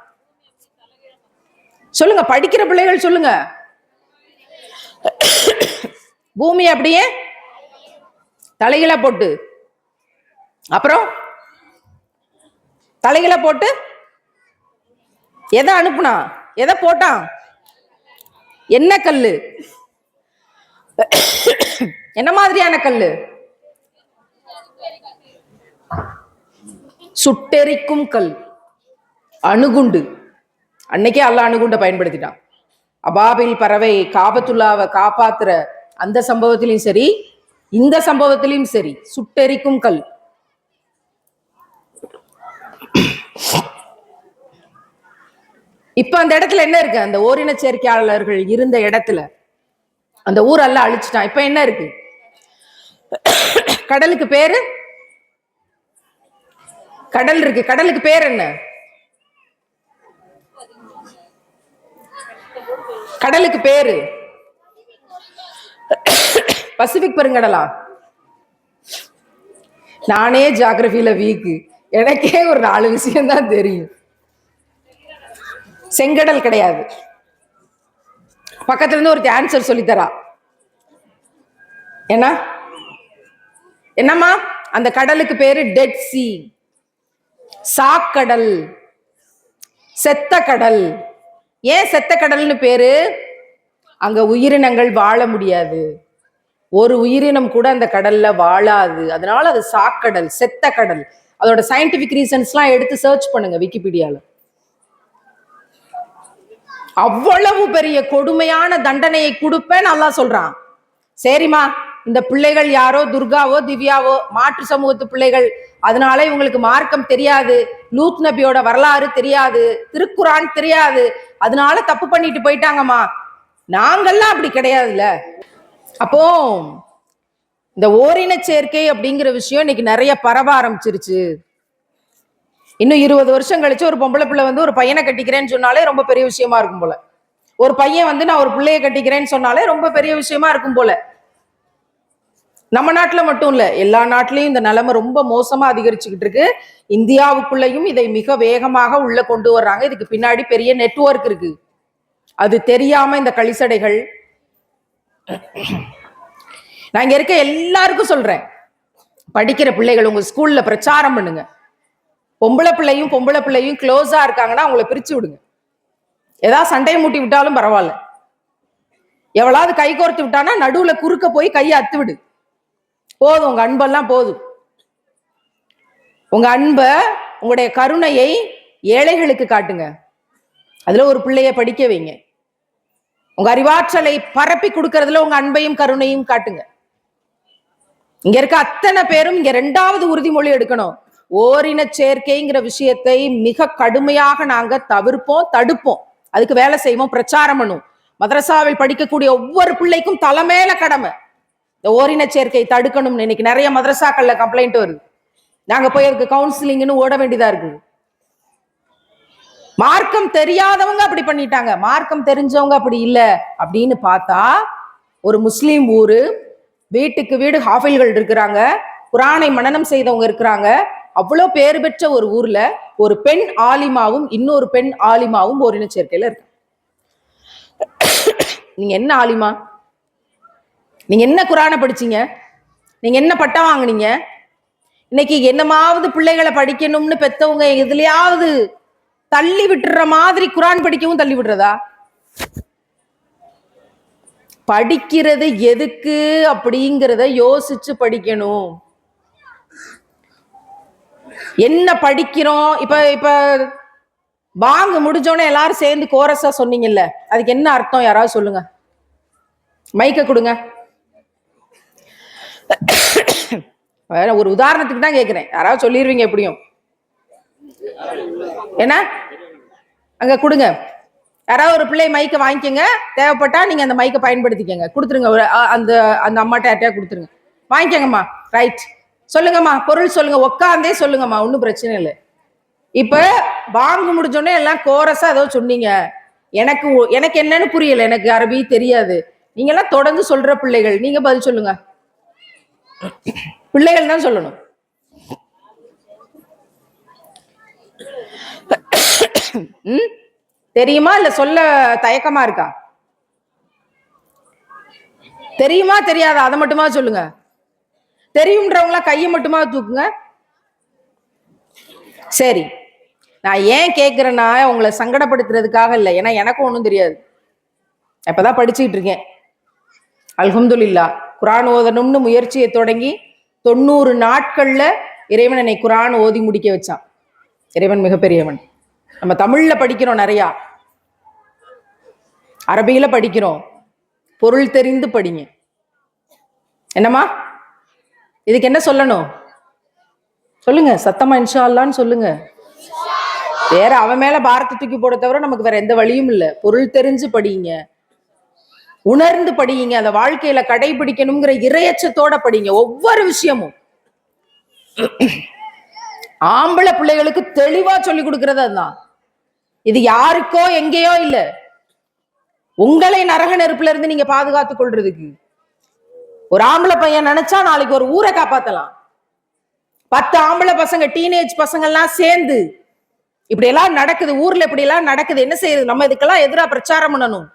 சொல்லுங்க, படிக்கிற பிள்ளைகள் சொல்லுங்க. பூமி அப்படியே தலைகளை போட்டு, அப்புறம் தலைகளை போட்டு எதை அனுப்புனா? எதை போட்டான்? என்ன கல்லு? என்ன மாதிரியான கல்லு? சுட்டெரிக்கும் கல், அணுகுண்டு. அன்னைக்கே அல்லாஹ் அணுகுண்டை பயன்படுத்திட்டான். அபாபில் பறவை காபத்துல்லாவை காப்பாத்துற அந்த சம்பவத்திலையும் சரி, இந்த சம்பவத்திலையும் சரி, சுட்டெரிக்கும் கல். இப்ப அந்த இடத்துல என்ன இருக்கு? அந்த ஓரின சேர்க்கையாளர்கள் இருந்த இடத்துல அந்த ஊர் எல்லாம் அழிச்சிட்டான். இப்ப என்ன இருக்கு? கடலுக்கு பேரு கடல் இருக்கு. கடலுக்கு பேர் என்ன? கடலுக்கு பேரு பசிபிக் பெருங்கடலா? நானே ஜியோகிராஃபில வீக்கு, எனக்கே ஒரு 4 விஷயம் தான் தெரியும். செங்கடல் கிடையாது. பக்கத்துல இருந்து ஒரு ஆன்சர் சொல்லித்தரா. என்னம்மா? அந்த கடலுக்கு பேரு டெட் சி, சாக்கடல், செத்த கடல். ஏன் செத்த கடல்னு பேரு? அங்க உயிரினங்கள் வாழ முடியாது. ஒரு உயிரினம் கூட அந்த கடல்ல வாழாது. அதனால அது சாக்கடல், செத்த கடல். அதோட சயின்டிபிக் ரீசன்ஸ்லாம் எடுத்து சர்ச் பண்ணுங்க விக்கிபீடியால. அவ்வளவு பெரிய கொடுமையான தண்டனையை கொடுப்பேன் அல்லாஹ் சொல்றான். சரிம்மா, இந்த பிள்ளைகள் யாரோ துர்காவோ திவ்யாவோ மாற்று சமூகத்து பிள்ளைகள், அதனால இவங்களுக்கு மார்க்கம் தெரியாது, லூத் நபியோட வரலாறு தெரியாது, திருக்குரான் தெரியாது, அதனால தப்பு பண்ணிட்டு போயிட்டாங்கம்மா. நாங்கெல்லாம் அப்படி கிடையாதுல்ல. அப்போ இந்த ஓரின சேர்க்கை அப்படிங்கிற விஷயம் இன்னைக்கு நிறைய பரவ ஆரம்பிச்சிருச்சு. இன்னும் 20 வருஷம் கழிச்சு ஒரு பொம்பளை பிள்ளை வந்து ஒரு பையனை கட்டிக்கிறேன்னு சொன்னாலே ரொம்ப பெரிய விஷயமா இருக்கும் போல. ஒரு பையன் வந்து நான் ஒரு பிள்ளைய கட்டிக்கிறேன்னு சொன்னாலே ரொம்ப பெரிய விஷயமா இருக்கும் போல. நம்ம நாட்டுல மட்டும் இல்ல, எல்லா நாட்டிலையும் இந்த நிலைமை ரொம்ப மோசமா அதிகரிச்சுக்கிட்டு இருக்கு. இந்தியாவுக்குள்ளேயும் இதை மிக வேகமாக உள்ள கொண்டு வர்றாங்க. இதுக்கு பின்னாடி பெரிய நெட்வொர்க் இருக்கு. அது தெரியாம இந்த கழிசடைகள். நான் இங்க இருக்க எல்லாருக்கும் சொல்றேன், படிக்கிற பிள்ளைகள் உங்க ஸ்கூல்ல பிரச்சாரம் பண்ணுங்க. பொம்பளை பிள்ளையும் க்ளோஸா இருக்காங்கன்னா அவங்கள பிரிச்சு விடுங்க. ஏதாவது சண்டையை மூட்டி விட்டாலும் பரவாயில்ல. எவ்வளவு கை கோர்த்து விட்டானா நடுவுல குறுக்க போய் கையை அத்து விடு. போதும், உங்க அன்பெல்லாம் போதும். உங்க அன்ப, உங்களுடைய கருணையை ஏழைகளுக்கு காட்டுங்க. அதுல ஒரு பிள்ளைய படிக்க வைங்க. உங்க அறிவாற்றலை பரப்பி கொடுக்கறதுல உங்க அன்பையும் கருணையும் காட்டுங்க. இங்க இருக்க அத்தனை பேரும் இங்க 2வது உறுதிமொழி எடுக்கணும். ஓரின சேர்க்கைங்கிற விஷயத்தை மிக கடுமையாக நாங்க தவிர்ப்போம், தடுப்போம். அதுக்கு வேலை செய்வோம், பிரச்சாரம் பண்ணுவோம். மதரசாவில் படிக்கக்கூடிய ஒவ்வொரு பிள்ளைக்கும் தலைமையில கடமை இந்த ஓரின சேர்க்கை தடுக்கணும்னு. இன்னைக்கு நிறைய மதரசாக்கள்ல கம்ப்ளைண்ட் வருது. நாங்க போய் அதுக்கு கவுன்சிலிங்னு ஓட வேண்டியதா இருக்கு. மார்க்கம் தெரியாதவங்க அப்படி பண்ணிட்டாங்க, மார்க்கம் தெரிஞ்சவங்க அப்படி இல்லை அப்படின்னு பார்த்தா ஒரு முஸ்லீம் ஊரு, வீட்டுக்கு வீடு ஹாஃபில்கள் இருக்கிறாங்க, குரானை மனனம் செய்தவங்க இருக்கிறாங்க. அவ்வளோ பேர் பெற்ற ஒரு ஊர்ல ஒரு பெண் ஆலிமாவும் இன்னொரு பெண் ஆலிமாவும் ஓரின சேர்க்கையில இருக்கு. நீங்க என்ன ஆலிமா? நீங்க என்ன குரானை படிச்சீங்க? நீங்க என்ன பட்டம் வாங்குனீங்க? இன்னைக்கு என்னமாவது பிள்ளைகளை படிக்கணும்னு பெத்தவங்க எதுலயாவது தள்ளி விட்டுற மாதிரி குரான் படிக்கவும் தள்ளி விடுறதா? படிக்கிறது எதுக்கு அப்படிங்கிறத யோசிச்சு படிக்கணும். என்ன படிக்கிறோம்? இப்ப பாங்க முடிஞ்சோடனே எல்லாரும் சேர்ந்து கோரஸா சொன்னீங்கல்ல, அதுக்கு என்ன அர்த்தம்? யாராவது சொல்லுங்க, மைக்க கொடுங்க. ஒரு உதாரணத்துக்கு தான் கேட்கிறேன், யாராவது சொல்லிடுவீங்க எப்படியும். என்ன அங்க கொடுங்க, யாராவது ஒரு பிள்ளை மைக்கை வாங்கிக்கோங்க, தேவைப்பட்டா நீங்க அந்த மைக்கை பயன்படுத்திக்கங்க, கொடுத்துருங்க. அந்த அந்த அம்மாட்ட யார்ட்டையா கொடுத்துருங்க, வாங்கிக்கங்கம்மா. ரைட், சொல்லுங்கம்மா, பொருள் சொல்லுங்க, உட்காந்தே சொல்லுங்கம்மா, ஒன்றும் பிரச்சனை இல்லை. இப்ப வாங்க முடிஞ்சோடனே எல்லாம் கோரஸா ஏதோ சொன்னீங்க, எனக்கு எனக்கு என்னன்னு புரியல, எனக்கு அரபி தெரியாது. நீங்க எல்லாம் தொடர்ந்து சொல்ற பிள்ளைகள், நீங்க பதில் சொல்லுங்க. பிள்ளைகள் தான் சொல்லணும். தெரியுமா இல்ல சொல்ல தயக்கமா இருக்கா? தெரியுமா தெரியாதா? அதை மட்டுமா சொல்லுங்க. தெரியும்ன்றவங்களா கையை மட்டுமா தூக்குங்க. சரி, நான் ஏன் கேட்கிறேன்னா உங்களை சங்கடப்படுத்துறதுக்காக இல்லை, ஏன்னா எனக்கும் ஒன்றும் தெரியாது. இப்பதான் படிச்சுக்கிட்டு இருக்கேன். அல்ஹம்துலில்லாஹ், குரான் ஓதணும்னு முயற்சியை தொடங்கி 90 நாட்கள்ல இறைவன் என்னை குரான் ஓதி முடிக்க வச்சான். இறைவன் மிகப்பெரியவன். நம்ம தமிழ்ல படிக்கிறோம், நிறையா அரபியில படிக்கிறோம். பொருள் தெரிந்து படிங்க. என்னம்மா, இதுக்கு என்ன சொல்லணும் சொல்லுங்க, சத்தமா இன்ஷா அல்லான்னு சொல்லுங்க. வேற அவன் மேல பாரத்தை தூக்கி போட தவிர நமக்கு வேற எந்த வழியும் இல்லை. பொருள் தெரிஞ்சு படிங்க, உணர்ந்து படிங்க, அந்த வாழ்க்கையில கடைபிடிக்கணுங்கிற இறையச்சத்தோட படிங்க. ஒவ்வொரு விஷயமும் ஆம்பளை பிள்ளைகளுக்கு தெளிவா சொல்லி கொடுக்கறது அதுதான். இது யாருக்கோ எங்கேயோ இல்ல, உங்களை நரக நெருப்புல இருந்து நீங்க பாதுகாத்துக் கொள்றதுக்கு. ஒரு ஆம்பளை பையன் நினைச்சா நாளைக்கு ஒரு ஊரை காப்பாத்தலாம். 10 ஆம்பளை பசங்க, டீனேஜ் பசங்க எல்லாம் சேர்ந்து இப்படி எல்லாம் நடக்குது, ஊர்ல இப்படி எல்லாம் நடக்குது, என்ன செய்யுது, நம்ம இதுக்கெல்லாம் எதிரா பிரச்சாரம் பண்ணணும்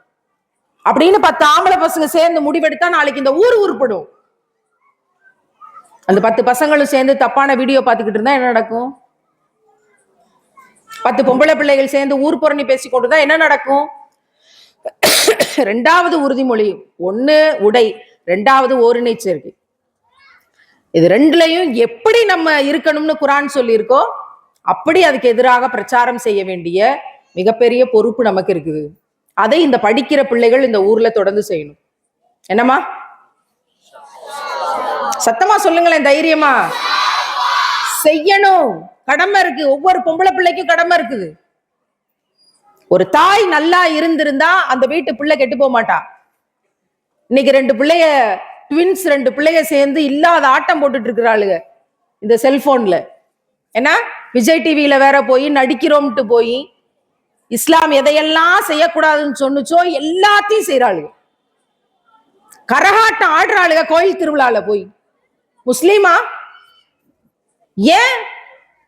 அப்படின்னு 10 ஆம்பளை பசங்க சேர்ந்து முடிவெடுத்தா நாளைக்கு இந்த ஊர் உருப்படும். அந்த 10 பசங்களும் சேர்ந்து தப்பான வீடியோ பார்த்துக்கிட்டு இருந்தா என்ன நடக்கும்? 10 பொம்பளை பிள்ளைகள் சேர்ந்து ஊர் புறணி பேசிக்கொண்டுதான் என்ன நடக்கும்? 2வது உறுதிமொழி, 1 உடை, 2வது ஓரினை சேர்க்கை. இது 2லயும் எப்படி நம்ம இருக்கணும்னு குரான் சொல்லியிருக்கோ அப்படி அதுக்கு எதிராக பிரச்சாரம் செய்ய வேண்டிய மிகப்பெரிய பொறுப்பு நமக்கு இருக்குது. அதை இந்த படிக்கிற பிள்ளைகள் இந்த ஊர்ல தொடர்ந்து செய்யணும். என்னம்மா, சத்தமா சொல்லுங்களேன், தைரியமா செய்யணும். கடமை இருக்கு, ஒவ்வொரு பொம்பளை பிள்ளைக்கும் கடமை இருக்குது. ஒரு தாய் நல்லா இருந்திருந்தா அந்த வீட்டு பிள்ளை கெட்டு போக மாட்டா. இன்னைக்கு 2 பிள்ளைய, ட்வின்ஸ் 2 பிள்ளைய சேர்ந்து இல்லாத ஆட்டம் போட்டுட்டு இருக்கிறாளுங்க இந்த செல்போன்ல. ஏன்னா விஜய் டிவியில வேற போய் நடிக்கிறோம்ட்டு போய் இஸ்லாம் எதையெல்லாம் செய்யக்கூடாதுன்னு சொன்னுச்சோ எல்லாத்தையும் செய்யறாளுங்க. கரகாட்டம் ஆடுறாளுங்க கோயில் திருவிழால போய். முஸ்லீமா? ஏன்?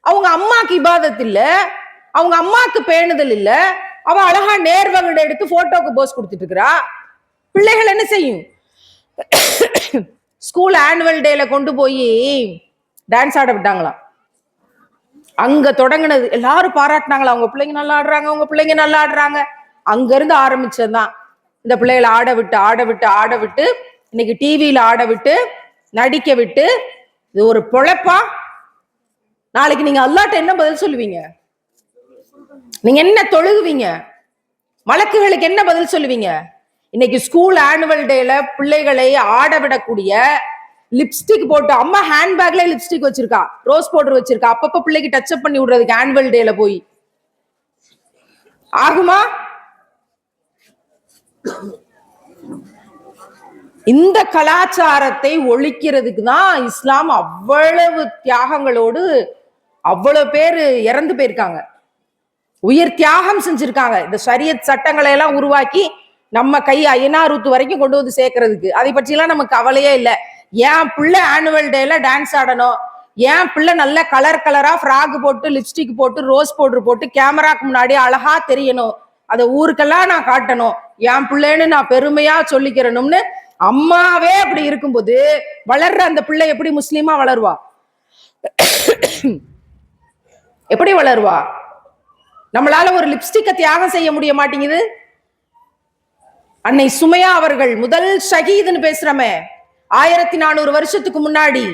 அவங்க அம்மாக்கு இபாதத் இல்ல, அவங்க அம்மாக்கு பேணுதல் இல்ல, அவ அழகா நேர்வகட எடுத்து போட்டோக்கு போஸ் கொடுத்துட்டு இருக்கிறா. பிள்ளைகள் என்ன செய்யும்? ஸ்கூல் ஆனுவல் டேல கொண்டு போய் டான்ஸ் ஆட விட்டாங்களாம். அங்க தொடங்கினது, எல்லாரும் பாராட்டினாங்களா, அவங்க பிள்ளைங்க நல்லா ஆடுறாங்க, அவங்க பிள்ளைங்க நல்லா ஆடுறாங்க. அங்க இருந்து ஆரம்பிச்சதுதான் இந்த பிள்ளைகளை ஆட விட்டு ஆட விட்டு ஆட விட்டு இன்னைக்கு டிவியில ஆட விட்டு நடிக்க விட்டு. இது ஒரு பொழப்பா? நாளைக்கு நீங்க அல்லாட்ட என்ன பதில் சொல்லுவீங்க? நீங்க என்ன தொழுகுவீங்க? மலக்குகளுக்கு என்ன பதில் சொல்லுவீங்க? இன்னைக்கு ஸ்கூல் ஆனுவல் டேல பிள்ளைகளை ஆட விடக்கூடிய, லிப்ஸ்டிக் போட்டு, அம்மா ஹேண்ட்பேக்ல லிப்ஸ்டிக் வச்சிருக்கா, ரோஸ் பவுடர் வச்சிருக்கா, அப்பப்ப பிள்ளைக்கு டச் அப் பண்ணி விடுறதுக்கு ஆனுவல் டேல போய் ஆகுமா? இந்த கலாச்சாரத்தை ஒழிக்கிறதுக்கு தான் இஸ்லாம் அவ்வளவு தியாகங்களோடு அவ்வளவு பேர் இறந்து போயிருக்காங்க, உயிர் தியாகம் செஞ்சிருக்காங்க. இந்த ஷரியத் சட்டங்களை எல்லாம் உருவாக்கி நம்ம கை ஐநாரூத்து வரைக்கும் கொண்டு வந்து சேர்க்கறதுக்கு. அதை பற்றி எல்லாம் நமக்கு கவலையே இல்லை. என் பிள்ளை ஆனுவல் டேல டான்ஸ் ஆடணும், என் பிள்ளை நல்ல கலர் கலரா ஃப்ராக் போட்டு லிப்ஸ்டிக் போட்டு ரோஸ் பவுடர் போட்டு கேமராக்கு முன்னாடி அழகா தெரியணும், அதை ஊருக்கெல்லாம் நான் காட்டணும், என் பிள்ளைன்னு நான் பெருமையா சொல்லிக்கிறணும்னு அம்மாவே அப்படி இருக்கும்போது வளர்ற அந்த பிள்ளை எப்படி முஸ்லீமா வளருவா? எப்படி வளருவா? நம்மளால ஒரு லிப்ஸ்டிக்கை தியாகம் செய்ய முடிய மாட்டேங்குது. அன்னை சுமையா அவர்கள் முதல் ஷஹீதுன்னு பேசுறமே, 1400 வருஷத்துக்கு முன்னாடி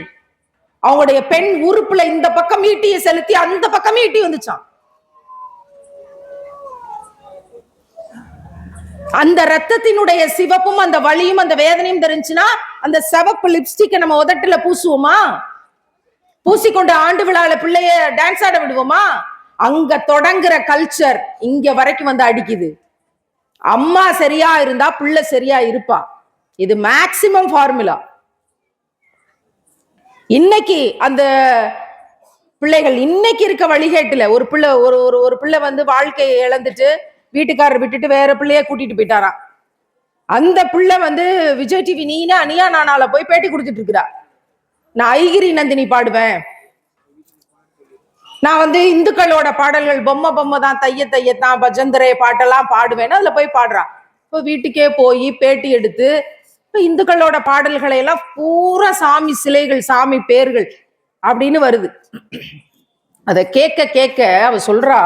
அவங்களுடைய பெண் உறுப்புல இந்த பக்கம் ஈட்டியை செலுத்தி அந்த பக்கம் ஈட்டி வந்துச்சான். அந்த ரத்தத்தினுடைய சிவப்பும் அந்த வலியும் அந்த வேதனையும் தெரிஞ்சுன்னா அந்த சிவப்பு லிப்ஸ்டிக்கை நம்ம உதட்டுல பூசுவோமா? பூசிக்கொண்டு ஆண்டு விழால பிள்ளைய டான்ஸ் ஆட விடுவோமா? அங்க தொடங்குற கல்ச்சர் இங்க வரைக்கும் வந்து அடிக்குது. அம்மா சரியா இருந்தா பிள்ளை சரியா இருப்பா. இது மேக்சிமம் ஃபார்முலா. இன்னைக்கு அந்த பிள்ளைகள் இன்னைக்கு இருக்க வழிகேட்டுல ஒரு பிள்ளை ஒரு பிள்ளை வந்து வாழ்க்கையை இழந்துட்டு வீட்டுக்காரர் விட்டுட்டு வேற பிள்ளைய கூட்டிட்டு போயிட்டாராம். அந்த பிள்ளை வந்து விஜய் டிவி நீயா நானால போய் பேட்டி கொடுத்துட்டு இருக்கிறா. நான் ஐகிரி நந்தினி பாடுவேன், நான் வந்து இந்துக்களோட பாடல்கள் பொம்மை தான், தையத்தான், பஜந்தரே பாட்டெல்லாம் பாடுவேன்னு அதுல போய் பாடுறா. இப்போ வீட்டுக்கே போய் பேட்டி எடுத்து இப்போ இந்துக்களோட பாடல்களை எல்லாம் பூரா சாமி சிலைகள், சாமி பேர்கள் அப்படின்னு வருது. அதை கேட்க கேட்க அவ சொல்றா,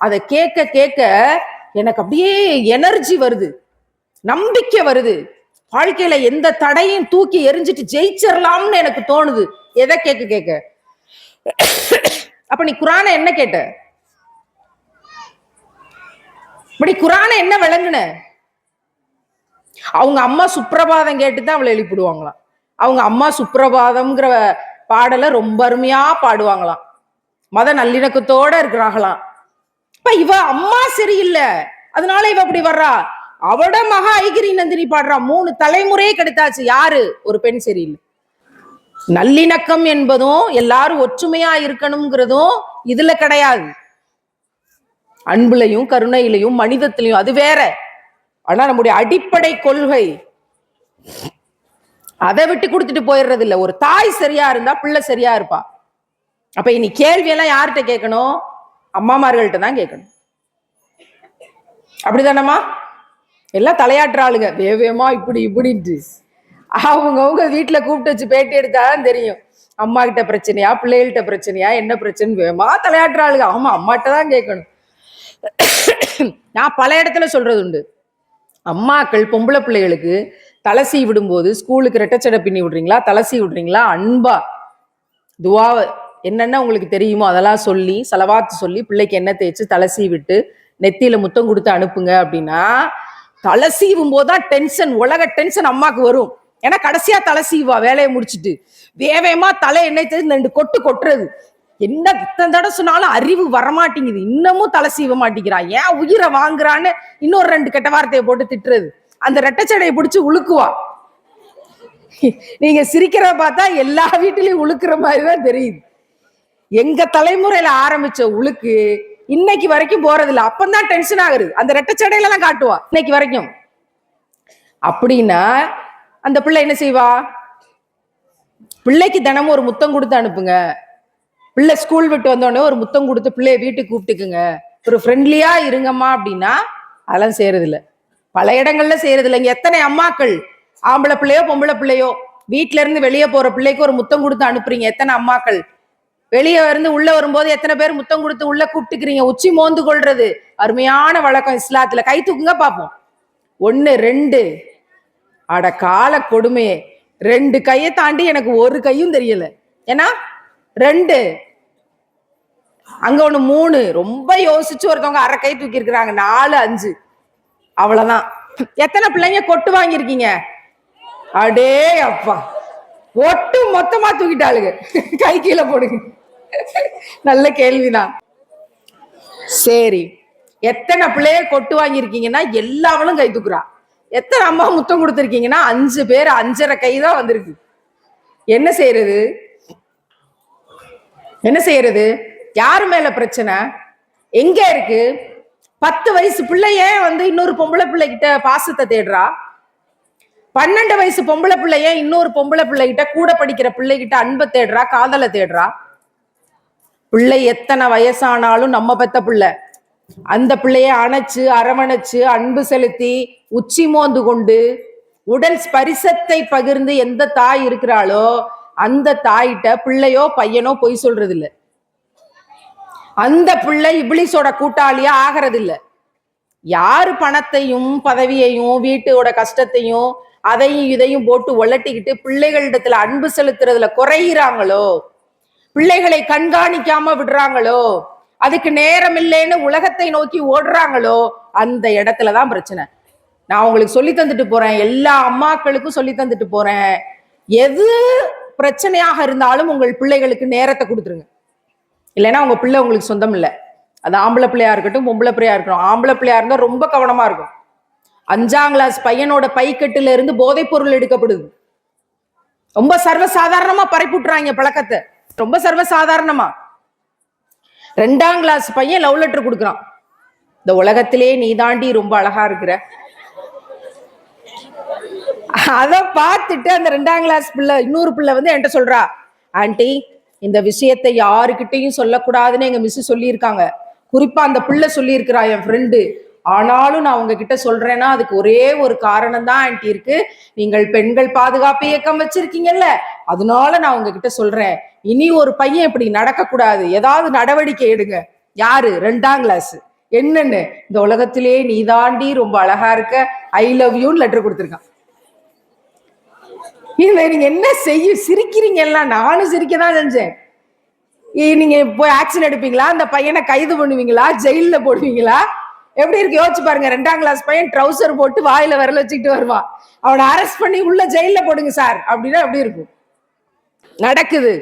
அதை கேட்க கேட்க எனக்கு அப்படியே எனர்ஜி வருது, நம்பிக்கை வருது, வாழ்க்கையில எந்த தடையும் தூக்கி எரிஞ்சிட்டு ஜெயிச்சிடலாம்னு எனக்கு தோணுது. எதை கேட்க கேட்க அப்ப நீ குரானை என்ன கேட்ட? இப்படி குரானை என்ன விளங்குன? அவங்க அம்மா சுப்பிரபாதம் கேட்டுதான் அவளை எழுப்பிடுவாங்களாம். அவங்க அம்மா சுப்பிரபாதம்ங்கிற பாடலை ரொம்ப அருமையா பாடுவாங்களாம், மத நல்லிணக்கத்தோட இருக்கிறாங்களாம். இப்ப இவ அம்மா சரியில்லை, அதனால இவ அப்படி வர்றா. அவட மகா ஐகிரி நந்தினி பாடுறா. 3 தலைமுறையே கிடைத்தாச்சு. யாரு? ஒரு பெண் சரியில்லை. நல்லிணக்கம் என்பதும் எல்லாரும் ஒற்றுமையா இருக்கணும்ங்கிறதும் இதுல கிடையாது. அன்புலையும் கருணையிலையும் மனிதத்திலையும் அது வேற. ஆனா நம்முடைய அடிப்படை கொள்கை அதை விட்டு கொடுத்துட்டு போயிடுறது இல்ல. ஒரு தாய் சரியா இருந்தா பிள்ளை சரியா இருப்பா. அப்ப இனி கேள்வி எல்லாம் யார்கிட்ட கேட்கணும்? அம்மாமார்கள்ட்ட தான் கேட்கணும். அப்படிதானம்மா? எல்லாம் தலையாட்டுற ஆளுங்க, வேவேமா இப்படி இப்படின்ட்டு. அவங்கவுங்க வீட்டுல கூப்பிட்டு வச்சு பேட்டி எடுத்தாதான் தெரியும் அம்மா கிட்ட பிரச்சனையா பிள்ளைகள்கிட்ட பிரச்சனையா என்ன பிரச்சனை. வேமா தலையாட்டுற ஆளுங்க. ஆமா, அம்மாட்ட தான் கேட்கணும். நான் பல இடத்துல சொல்றது உண்டு, அம்மாக்கள் பொம்பளை பிள்ளைகளுக்கு தலசி விடும்போது ஸ்கூலுக்கு ரெட்டச்சடை பின்னி விடுறீங்களா, தலசி விடுறீங்களா, அன்பா துவா என்னென்ன உங்களுக்கு தெரியுமோ அதெல்லாம் சொல்லி செலவாத்து சொல்லி பிள்ளைக்கு என்ன தேய்ச்சி தலசி விட்டு நெத்தியில முத்தம் கொடுத்து அனுப்புங்க. அப்படின்னா தலை சீவும் போதுதான் டென்ஷன், உலக டென்ஷன் அம்மாக்கு வரும். ஏன்னா கடைசியா தலை சீவா வேலையை முடிச்சுட்டு வேவேமா தலை எண்ணெய் தேய்ச்சி 2 கொட்டு கொட்டுறது. என்ன இத்தனை தடவை சொன்னாலும் அறிவு வரமாட்டேங்குது, இன்னமும் தலை சீவ மாட்டேங்கிறான், ஏன் உயிரை வாங்குறான்னு இன்னொரு 2 கெட்ட வார்த்தையை போட்டு திட்டுறது. அந்த ரெட்டச்சடையை பிடிச்சி உழுக்குவா. நீங்க சிரிக்கிறத பார்த்தா எல்லா வீட்டிலையும் உழுக்குற மாதிரிதான் தெரியுது. எங்க தலைமுறையில ஆரம்பிச்ச உழுக்கு இன்னைக்கு வரைக்கும் போறதில்லை. அப்பந்தான் டென்ஷன் ஆகுது. அந்த ரெட்டச்சடையில தான் காட்டுவா இன்னைக்கு வரைக்கும். அப்படின்னா அந்த பிள்ளை என்ன செய்வா? பிள்ளைக்கு தினமும் ஒரு முத்தம் கொடுத்து அனுப்புங்க. பிள்ளை ஸ்கூல் விட்டு வந்தோடனே ஒரு முத்தம் கொடுத்து பிள்ளைய வீட்டுக்கு கூப்பிட்டுக்குங்க, ஒரு ஃப்ரெண்ட்லியா இருங்கம்மா அப்படின்னா அதெல்லாம் செய்யறது இல்லை. பல இடங்கள்ல செய்யறது இல்லை. இங்க எத்தனை அம்மாக்கள் ஆம்பளை பிள்ளையோ பொம்பளை பிள்ளையோ வீட்டுல இருந்து வெளியே போற பிள்ளைக்கு ஒரு முத்தம் கொடுத்து அனுப்புறீங்க? எத்தனை அம்மாக்கள்? வெளியே இருந்து உள்ள வரும்போது எத்தனை பேர் முத்தம் கொடுத்து உள்ள கூப்பிட்டுக்கிறீங்க? உச்சி மோந்து கொள்றது அருமையான வழக்கம் இஸ்லாத்துல. கை தூக்குங்க பாப்போம். 1 2. அட கால கொடுமையே, 2 கையை தாண்டி எனக்கு ஒரு கையும் தெரியல. ஏன்னா 2 அங்க 1 3. ரொம்ப யோசிச்சு ஒருத்தவங்க அரை கை தூக்கி இருக்கிறாங்க. 4 5 அவ்வளவுதான். எத்தனை பிள்ளைங்க கொட்டு வாங்கியிருக்கீங்க? அடே அப்பா, ஒட்டு மொத்தமா தூக்கிட்டாளுங்க. கை கீழே போடுங்க. நல்ல கேள்விதான். சரி, எத்தனை பிள்ளைய கொட்டு வாங்கியிருக்கீங்கன்னா எல்லாவளும் கை தூக்குறா. எத்தனை அம்மா முத்தம் கொடுத்துருக்கீங்கன்னா 5 பேர் 5.5 கை தான் வந்திருக்கு. என்ன செய்யறது? என்ன செய்யறது? யாரு மேல பிரச்சனை எங்க இருக்கு? 10 வயசு பிள்ளைய வந்து இன்னொரு பொம்பளை பிள்ளைகிட்ட பாசத்தை தேடுறா. 12 வயசு பொம்பளை பிள்ளைய இன்னொரு பொம்பளை பிள்ளைகிட்ட, கூட படிக்கிற பிள்ளைகிட்ட அன்பை தேடுறா, காதலை தேடுறா. பிள்ளை எத்தனை வயசானாலும் நம்ம பெத்த பிள்ளை. அந்த பிள்ளைய அணைச்சு அரவணைச்சு அன்பு செலுத்தி உச்சி மோந்து கொண்டு உடல் ஸ்பரிசத்தை பகிர்ந்து எந்த தாய் இருக்கிறாளோ அந்த தாயிட்ட பிள்ளையோ பையனோ பொய் சொல்றது இல்லை. அந்த பிள்ளை இப்லீஸோட கூட்டாளியா ஆகிறது இல்லை. யாரு பணத்தையும் பதவியையும் வீட்டோட கஷ்டத்தையும் அதையும் இதையும் போட்டு ஒலட்டிக்கிட்டு பிள்ளைகளிடத்துல அன்பு செலுத்துறதுல குறைகிறாங்களோ, பிள்ளைகளை கண்காணிக்காம விடுறாங்களோ, அதுக்கு நேரம் இல்லைன்னு உலகத்தை நோக்கி ஓடுறாங்களோ, அந்த இடத்துலதான் பிரச்சனை. நான் உங்களுக்கு சொல்லி தந்துட்டு போறேன், எல்லா அம்மாக்களுக்கும் சொல்லி தந்துட்டு போறேன். எது பிரச்சனையாக இருந்தாலும் உங்கள் பிள்ளைகளுக்கு நேரத்தை கொடுத்துருங்க. இல்லைன்னா உங்க பிள்ளை உங்களுக்கு சொந்தம் இல்லை. அது ஆம்பளை பிள்ளையா இருக்கட்டும் பொம்பளை பிள்ளையா இருக்கட்டும். ஆம்பளை பிள்ளையா இருந்தா ரொம்ப கவனமா இருக்கும். 5ஆம் கிளாஸ் பையனோட பைக்கட்டுல இருந்து போதைப் பொருள் எடுக்கப்படுது. ரொம்ப சர்வசாதாரணமா பரப்பிட்டுறாங்க பழக்கத்தை, ரொம்ப சர்வசாதாரணமா. 2ஆம் கிளாஸ் பையன் லவ் லெட்டர் கொடுக்குறான். இந்த உலகத்திலே நீ தாண்டி ரொம்ப அழகா இருக்கிற. அத பார்த்துட்டு அந்த 2ஆம் கிளாஸ் பிள்ளை, இன்னொரு பிள்ளை வந்து என்கிட்ட சொல்றா, ஆண்டி இந்த விஷயத்தை யாருக்கிட்டையும் சொல்லக்கூடாதுன்னு எங்க மிஸ் சொல்லியிருக்காங்க. குறிப்பா அந்த பிள்ளை சொல்லியிருக்கிறா, என் ஃப்ரெண்டு. ஆனாலும் நான் உங்ககிட்ட சொல்றேன்னா அதுக்கு ஒரே ஒரு காரணம் தான் ஆண்டி இருக்கு. நீங்கள் பெண்கள் பாதுகாப்பு இயக்கம் வச்சிருக்கீங்கல்ல, அதனால நான் உங்ககிட்ட சொல்றேன், இனி ஒரு பையன் இப்படி நடக்க கூடாது, ஏதாவது நடவடிக்கை எடுங்க. யாரு? 2ஆம் கிளாஸ். என்னன்னு? இந்த உலகத்திலே நீ தாண்டி ரொம்ப அழகா இருக்க, ஐ லவ் யூன்னு லெட்டர் கொடுத்துருக்கான். இதுல நீங்க என்ன சிரிக்கிறீங்க எல்லாம்? நானும் சிரிக்க தான் செஞ்சேன். நீங்க போய் ஆக்ஷன் எடுப்பீங்களா? அந்த பையனை கைது பண்ணுவீங்களா? ஜெயில போடுவீங்களா? எப்படி இருக்கு யோசிச்சு பாருங்க. 2ஆம் கிளாஸ் பையன் ட்ரௌசர் போட்டு வாயில விரல வச்சுக்கிட்டு வருவான். அவனை அரெஸ்ட் பண்ணி உள்ள ஜெயில போடுங்க சார் அப்படின்னா எப்படி இருக்கும்? நடக்குது.